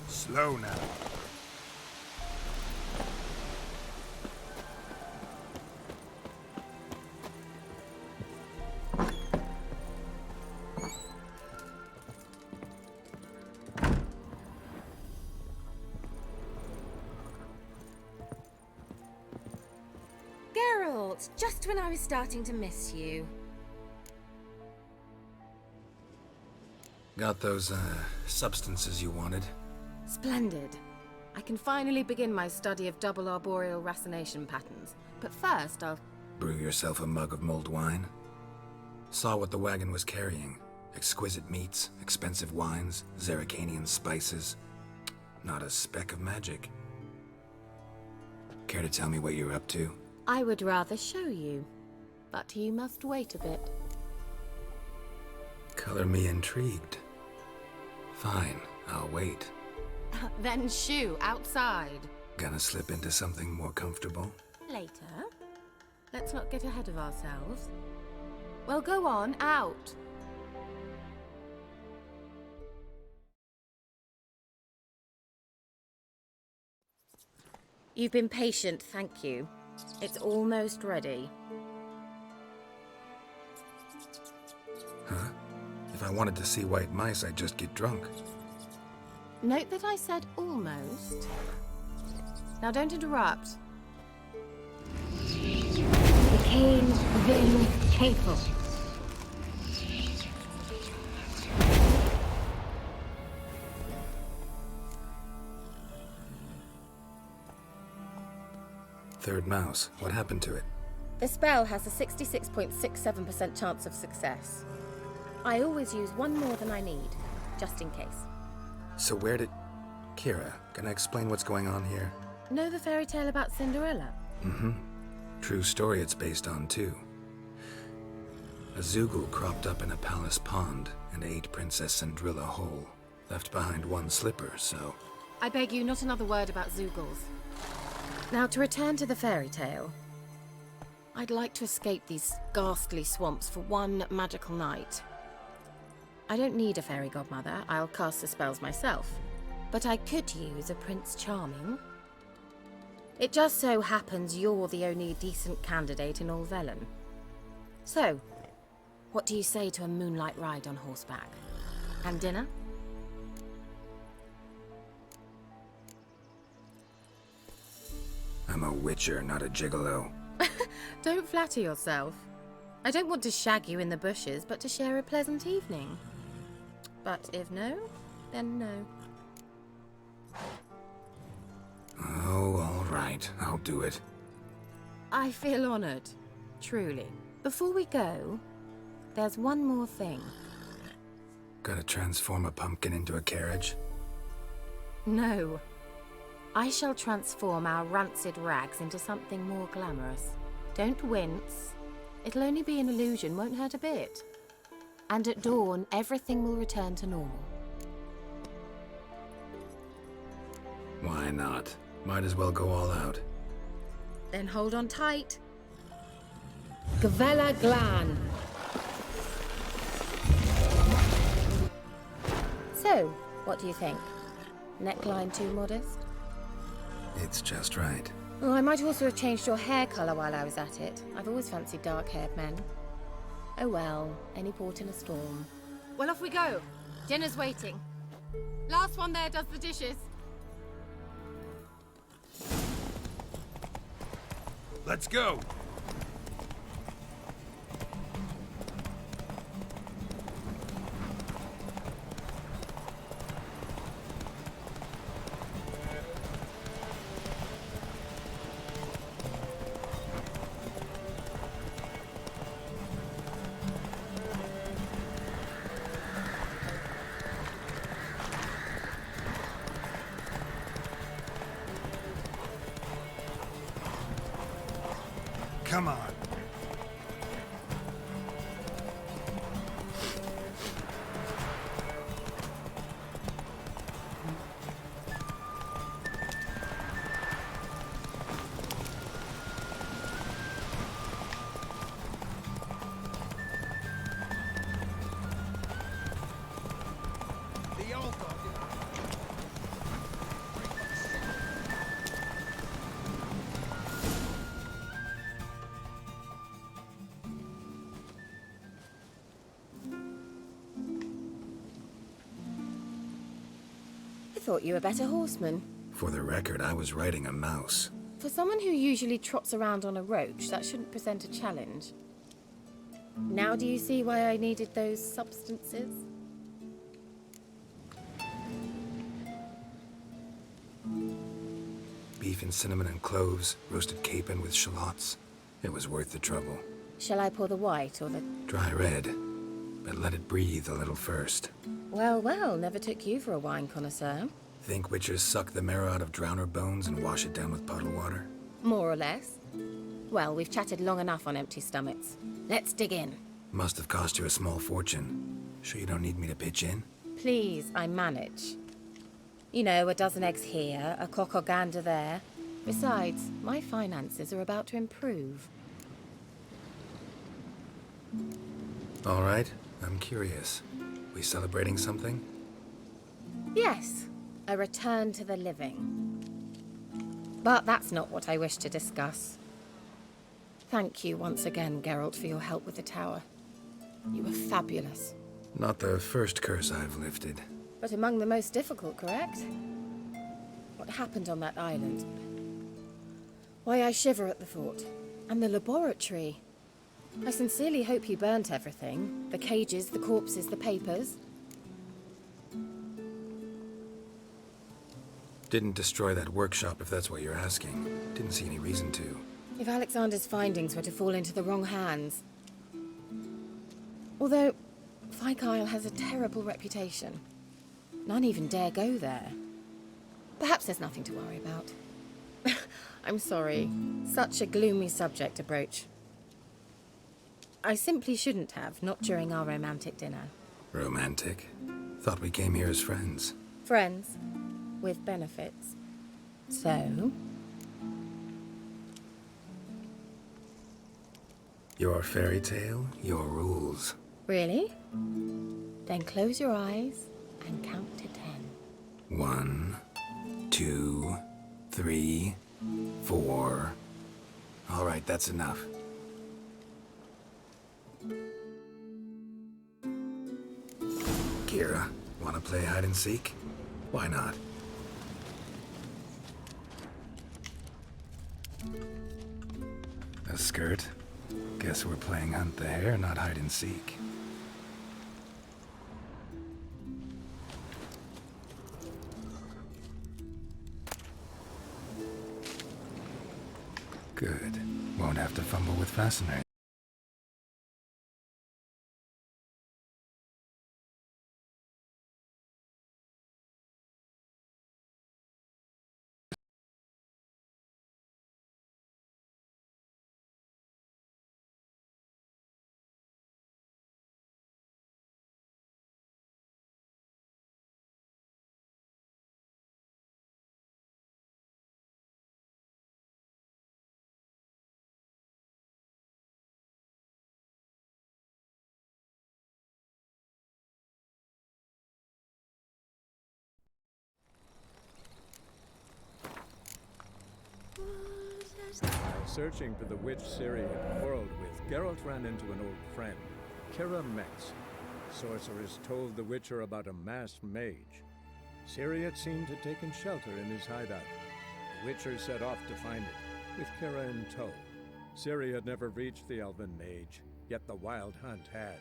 Slow now. Geralt, just when I was starting to miss you. Got those, substances you wanted? Splendid. I can finally begin my study of double arboreal racination patterns. But first, I'll... Brew yourself a mug of mulled wine? Saw what the wagon was carrying. Exquisite meats, expensive wines, Zerrikanian spices. Not a speck of magic. Care to tell me what you're up to? I would rather show you, but you must wait a bit. Color me intrigued. Fine, I'll wait. Then shoo, outside. Gonna slip into something more comfortable? Later. Let's not get ahead of ourselves. Well, go on, out. You've been patient, thank you. It's almost ready. Huh? If I wanted to see white mice, I'd just get drunk. Note that I said almost. Now don't interrupt. The Cain Vin Faithful. Third mouse. What happened to it? The spell has a 66.67% chance of success. I always use one more than I need, just in case. So where did... Kira, can I explain what's going on here? Know the fairy tale about Cinderella? Mm-hmm. True story it's based on, too. A Zoogle cropped up in a palace pond and ate Princess Cinderella whole. Left behind one slipper, so... I beg you, not another word about Zoogles. Now, to return to the fairy tale. I'd like to escape these ghastly swamps for one magical night. I don't need a fairy godmother, I'll cast the spells myself. But I could use a Prince Charming. It just so happens you're the only decent candidate in all Velen. So, what do you say to a moonlight ride on horseback? And dinner? I'm a witcher, not a gigolo. Don't flatter yourself. I don't want to shag you in the bushes, but to share a pleasant evening. But if no, then no. Oh, all right. I'll do it. I feel honored. Truly. Before we go, there's one more thing. Gotta transform a pumpkin into a carriage? No. I shall transform our rancid rags into something more glamorous. Don't wince. It'll only be an illusion, won't hurt a bit. And at dawn, everything will return to normal. Why not? Might as well go all out. Then hold on tight. Gavella Glan. So, what do you think? Neckline too modest? It's just right. Oh, I might also have changed your hair colour while I was at it. I've always fancied dark-haired men. Oh well, any port in a storm. Well, off we go. Dinner's waiting. Last one there does the dishes. Let's go! Come on. I thought you were a better horseman. For the record, I was riding a mouse. For someone who usually trots around on a roach, that shouldn't present a challenge. Now do you see why I needed those substances? Beef and cinnamon and cloves, roasted capon with shallots. It was worth the trouble. Shall I pour the white or the... Dry red, but let it breathe a little first. Well, well, never took you for a wine connoisseur. Think witchers suck the marrow out of drowner bones and wash it down with puddle water? More or less. Well, we've chatted long enough on empty stomachs. Let's dig in. Must have cost you a small fortune. Sure you don't need me to pitch in? Please, I manage. You know, a dozen eggs here, a cock or gander there. Besides, my finances are about to improve. All right, I'm curious. We celebrating something? Yes, a return to the living. But that's not what I wish to discuss. Thank you once again, Geralt, for your help with the tower. You were fabulous. Not the first curse I've lifted. But among the most difficult, correct? What happened on that island? Why, I shiver at the thought. And the laboratory. I sincerely hope you burnt everything. The cages, the corpses, the papers. Didn't destroy that workshop, if that's what you're asking. Didn't see any reason to. If Alexander's findings were to fall into the wrong hands... Although, Fyke Isle has a terrible reputation. None even dare go there. Perhaps there's nothing to worry about. I'm sorry. Such a gloomy subject to broach. I simply shouldn't have, not during our romantic dinner. Romantic? Thought we came here as friends. Friends, with benefits. So? Your fairy tale, your rules. Really? Then close your eyes and count to 10. 1, 2, 3, 4. All right, that's enough. Kira, wanna play hide and seek? Why not? A skirt? Guess we're playing hunt the hare, not hide and seek. Good. Won't have to fumble with fasteners. While searching for the witch Ciri had quarreled with, Geralt ran into an old friend, Kira Metz. Sorceress told the Witcher about a masked mage. Ciri had seemed to have taken shelter in his hideout. The Witcher set off to find it, with Kira in tow. Ciri had never reached the elven mage, yet the wild hunt had.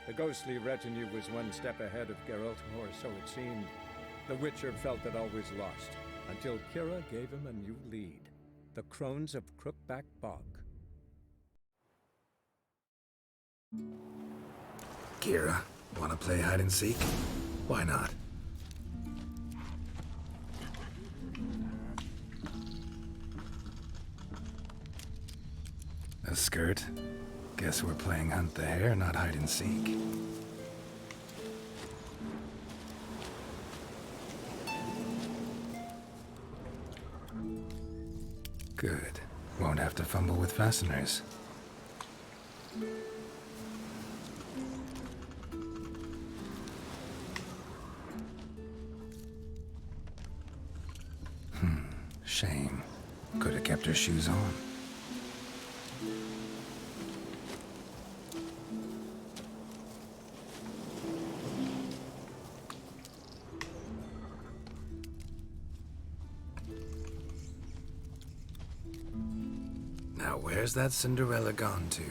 The ghostly retinue was one step ahead of Geralt, or so it seemed. The Witcher felt that all was lost, until Kira gave him a new lead. The Crones of Crookback Bog. Kira, wanna play hide and seek? Why not? A skirt? Guess we're playing hunt the hare, not hide and seek. Good. Won't have to fumble with fasteners. Shame. Could have kept her shoes on. Now where's that Cinderella gone to?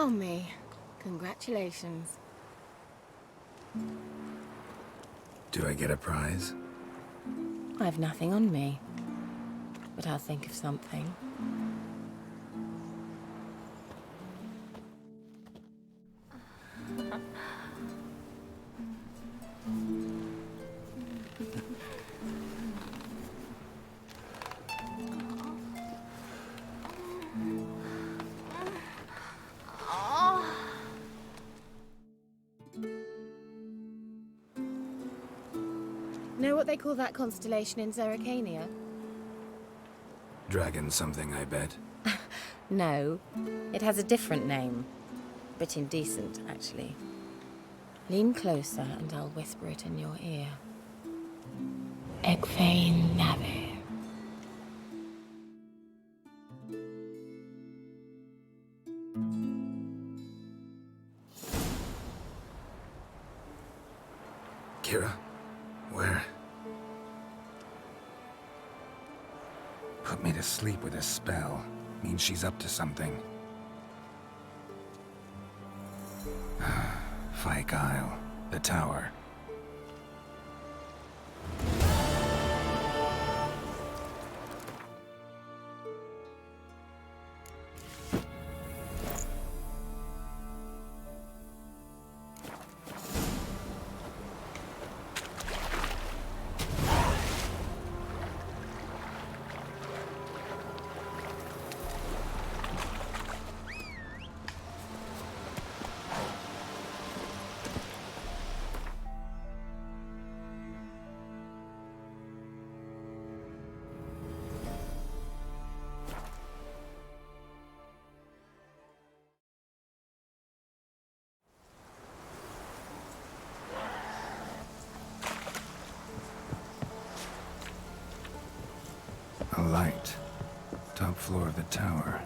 on me. Congratulations. Do I get a prize? I've nothing on me, but I'll think of something. Know what they call that constellation in Zerrikania? Dragon something, I bet. No, it has a different name. Bit indecent, actually. Lean closer and I'll whisper it in your ear. Egfain Nave. Kira? Where? Put me to sleep with a spell. Means she's up to something. Fyke Isle. The tower. A light. Top floor of the tower.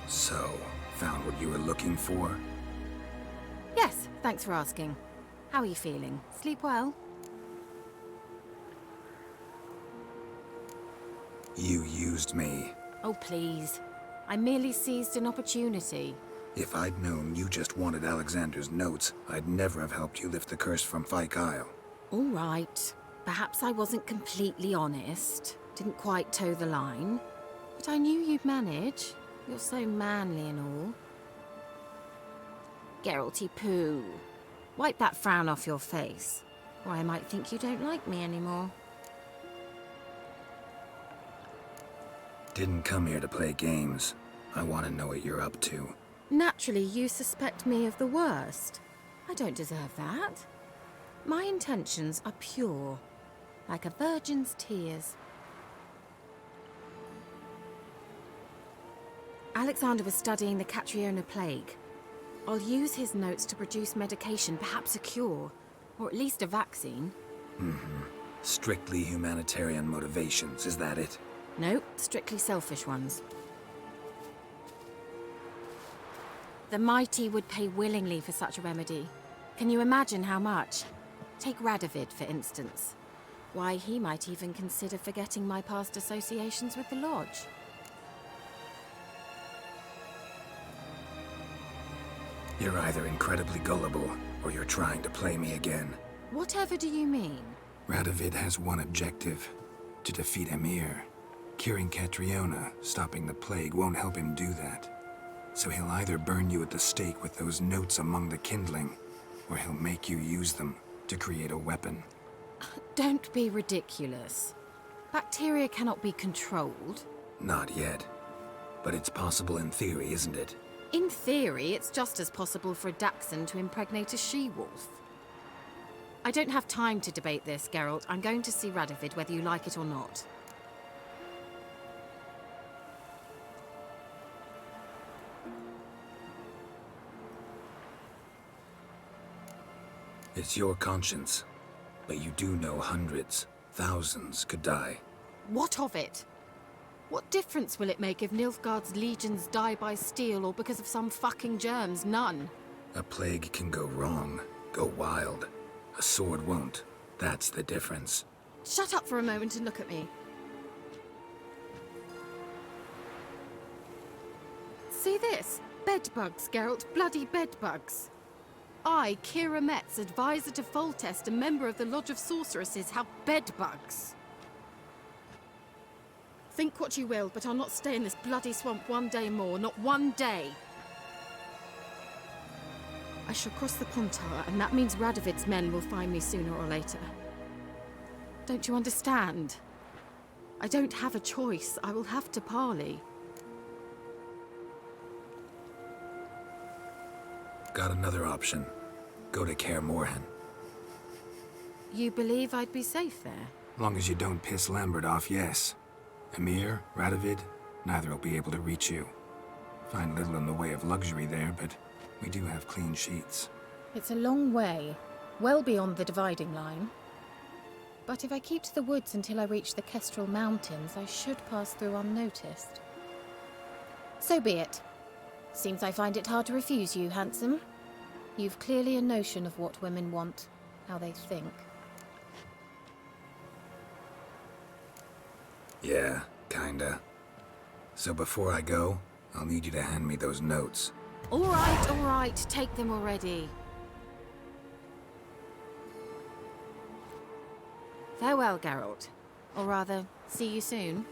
So, found what you were looking for? Yes, thanks for asking. How are you feeling? Sleep well? You used me. Oh, please. I merely seized an opportunity. If I'd known you just wanted Alexander's notes, I'd never have helped you lift the curse from Fyke Isle. All right. Perhaps I wasn't completely honest. Didn't quite toe the line. But I knew you'd manage. You're so manly and all. Geralty poo. Wipe that frown off your face, or I might think you don't like me anymore. Didn't come here to play games. I want to know what you're up to. Naturally, you suspect me of the worst. I don't deserve that. My intentions are pure, like a virgin's tears. Alexander was studying the Catriona plague. I'll use his notes to produce medication, perhaps a cure, or at least a vaccine. Strictly humanitarian motivations, is that it? Nope, strictly selfish ones. The mighty would pay willingly for such a remedy. Can you imagine how much? Take Radovid, for instance. Why, he might even consider forgetting my past associations with the Lodge. You're either incredibly gullible, or you're trying to play me again. Whatever do you mean? Radovid has one objective. To defeat Emir. Curing Catriona, stopping the plague, won't help him do that. So he'll either burn you at the stake with those notes among the kindling, or he'll make you use them to create a weapon. Don't be ridiculous. Bacteria cannot be controlled. Not yet. But it's possible in theory, isn't it? In theory, it's just as possible for a Dachshund to impregnate a she-wolf. I don't have time to debate this, Geralt. I'm going to see Radovid whether you like it or not. It's your conscience. But you do know hundreds, thousands could die. What of it? What difference will it make if Nilfgaard's legions die by steel or because of some fucking germs? None. A plague can go wrong, go wild. A sword won't. That's the difference. Shut up for a moment and look at me. See this? Bedbugs, Geralt. Bloody bedbugs. I, Kira Metz, advisor to Foltest, a member of the Lodge of Sorceresses, have bedbugs. Think what you will, but I'll not stay in this bloody swamp one day more. Not one day. I shall cross the Pontar, and that means Radovid's men will find me sooner or later. Don't you understand? I don't have a choice. I will have to parley. Got another option. Go to Kaer Morhen. You believe I'd be safe there? Long as you don't piss Lambert off, yes. Emir, Radovid, neither will be able to reach you. Find little in the way of luxury there, but we do have clean sheets. It's a long way, well beyond the dividing line. But if I keep to the woods until I reach the Kestrel Mountains, I should pass through unnoticed. So be it. Seems I find it hard to refuse you, handsome. You've clearly a notion of what women want, how they think. Yeah, kinda. So before I go, I'll need you to hand me those notes. All right, take them already. Farewell, Geralt. Or rather, see you soon.